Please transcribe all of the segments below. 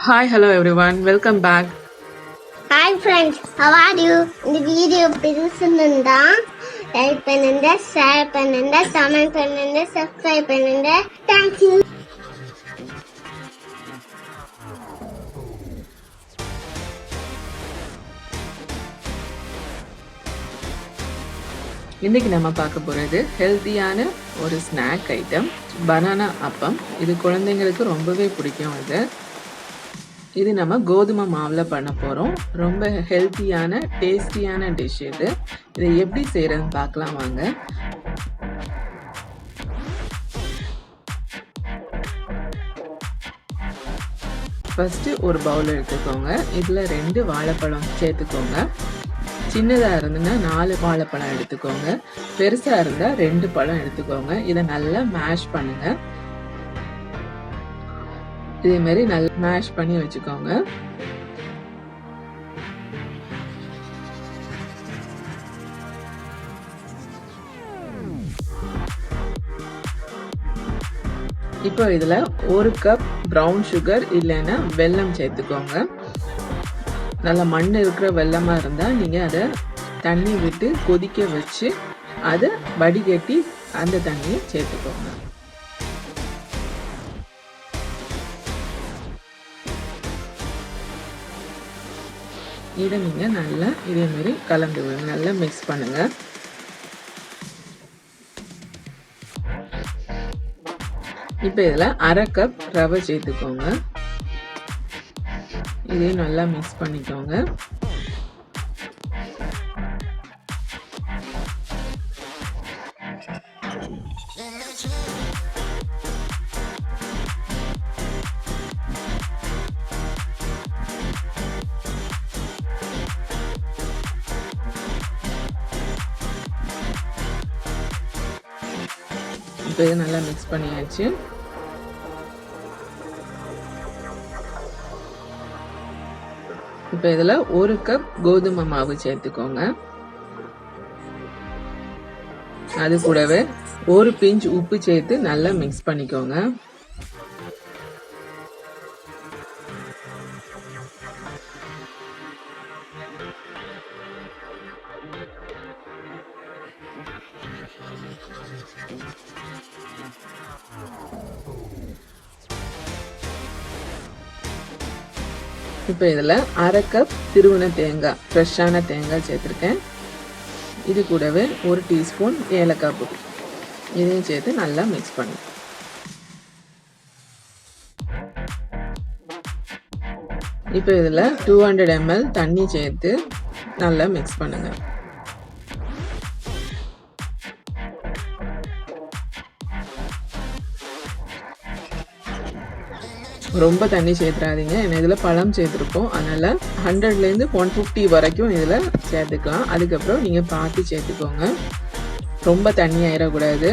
Hi, hello everyone. Welcome back. Hi friends, how are you? இந்த video பிடிச்சிருந்தா like பண்ணுங்க, share பண்ணுங்க, comment பண்ணுங்க, சப்ஸ்கிரைப் பண்ணுங்க. Thank you. இன்னைக்கு நம்ம பார்க்க போறது ஹெல்த்தியான ஒரு ஸ்நாக் ஐட்டம், பனானா அப்பம். இது குழந்தைங்களுக்கு ரொம்பவே பிடிக்கும். இது நம்ம கோதுமை மாவுல பண்ண போறோம். ரொம்ப ஹெல்த்தியான டேஸ்டியான டிஷ் இது. இதை எப்படி செய்யறதுன்னு பார்க்கலாம் வாங்க. ஃபர்ஸ்ட் ஒரு பவுல் எடுத்துக்கோங்க. இதுல 2 வாழைப்பழம் சேர்த்துக்கோங்க. சின்னதாக இருந்துன்னா 4 வாழைப்பழம் எடுத்துக்கோங்க. பெருசாக இருந்தால் 2 பழம் எடுத்துக்கோங்க. இதை நல்லா மேஷ் பண்ணுங்க. இதே மாதிரி நல்லா மேஷ் பண்ணி வச்சுக்கோங்க. இப்போ இதுல 1 கப் ப்ரௌன் சுகர் இல்லைன்னா வெல்லம் சேர்த்துக்கோங்க. நல்ல மண் இருக்கிற வெல்லமா இருந்தா நீங்க அதை தண்ணி விட்டு கொதிக்க வச்சு அதை வடிகட்டி அந்த தண்ணியை சேர்த்துக்கோங்க. இதை நீங்க நல்லா இதே மாதிரி கலந்து விடுங்க. நல்லா மிக்ஸ் பண்ணுங்க. இப்போ இதுல 1/2 கப் ரவை சேர்த்துக்கோங்க. இதையும் நல்லா மிக்ஸ் பண்ணிக்கோங்க. இப்போ இதை நல்லா மிக்ஸ் பண்ணியாச்சு. இப்போ இதுல 1 கப் கோதுமை மாவு சேர்த்துக்கோங்க. அது கூடவே 1 பிஞ்ச் உப்பு சேர்த்து நல்லா மிக்ஸ் பண்ணிக்கோங்க. இப்போ இதில் 1/2 கப் திருவன தேங்காய், ஃப்ரெஷ்ஷான தேங்காய் சேர்த்துருக்கேன். இது கூடவே 1 டீஸ்பூன் ஏலக்காய் பொடி, இதையும் சேர்த்து நல்லா மிக்ஸ் பண்ணு. இப்போ இதில் 200 ml தண்ணி சேர்த்து நல்லா மிக்ஸ் பண்ணுங்க. ரொம்ப தண்ணி சேர்த்துறாதீங்க. ஏன்னா இதில் பழம் சேர்த்துருக்கோம். அதனால் 100லேருந்து 150 வரைக்கும் இதில் சேர்த்துக்கலாம். அதுக்கப்புறம் நீங்கள் பார்த்து சேர்த்துக்கோங்க. ரொம்ப தண்ணி ஆயிடக்கூடாது.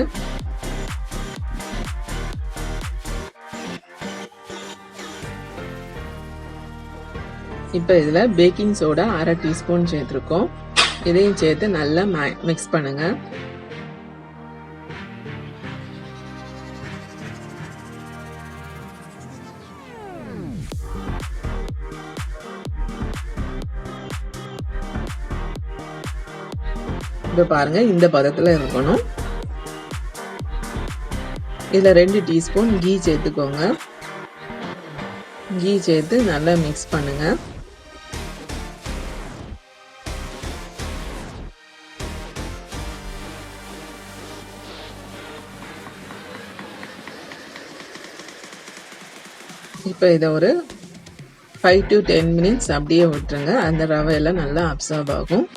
இப்போ இதில் பேக்கிங் சோடா 1/2 டீஸ்பூன் சேர்த்துருக்கோம். இதையும் சேர்த்து நல்லா மிக்ஸ் பண்ணுங்க. இப்போ பாருங்க, இந்த பதத்தில் இருக்கணும். இதில் 2 டீஸ்பூன் கீ சேர்த்துக்கோங்க. கீ சேர்த்து நல்லா மிக்ஸ் பண்ணுங்க. இப்போ இதை ஒரு 5 to 10 மினிட்ஸ் அப்படியே விட்டுருங்க. அந்த ரவையெல்லாம் நல்லா அப்சார்ப் ஆகும்.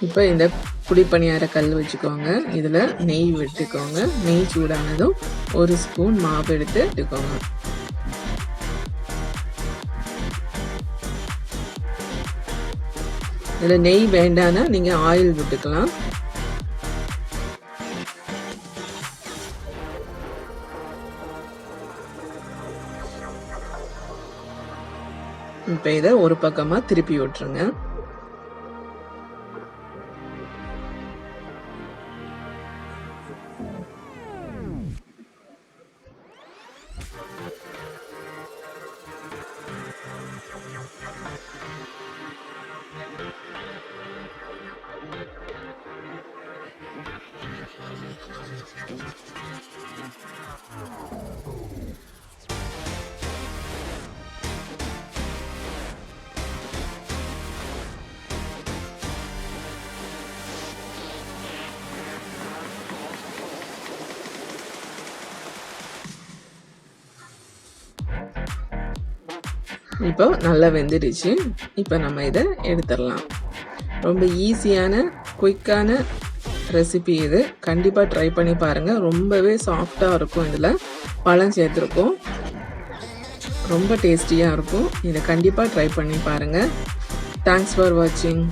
இப்போ இந்த குழிப்பணியார கல் வச்சுக்கோங்க. இதில் நெய் விட்டுக்கோங்க. நெய் சூடானதும் 1 ஸ்பூன் மாவு எடுத்துக்கோங்க. இதில் நெய் வேண்டானா நீங்கள் ஆயில் விட்டுக்கலாம். இப்போ இதை ஒரு பக்கமாக திருப்பி விட்டுருங்க. இப்போ நல்லா வெந்துடுச்சு. இப்போ நம்ம இதை எடுத்துடலாம். ரொம்ப ஈஸியான குயிக்கான ரெசிபி இது. கண்டிப்பாக ட்ரை பண்ணி பாருங்கள். ரொம்பவே சாஃப்டாக இருக்கும். இதில் பழம் சேர்த்துருக்கோம். ரொம்ப டேஸ்டியாக இருக்கும். இதை கண்டிப்பாக ட்ரை பண்ணி பாருங்கள். தேங்க்ஸ் ஃபார் வாட்சிங்.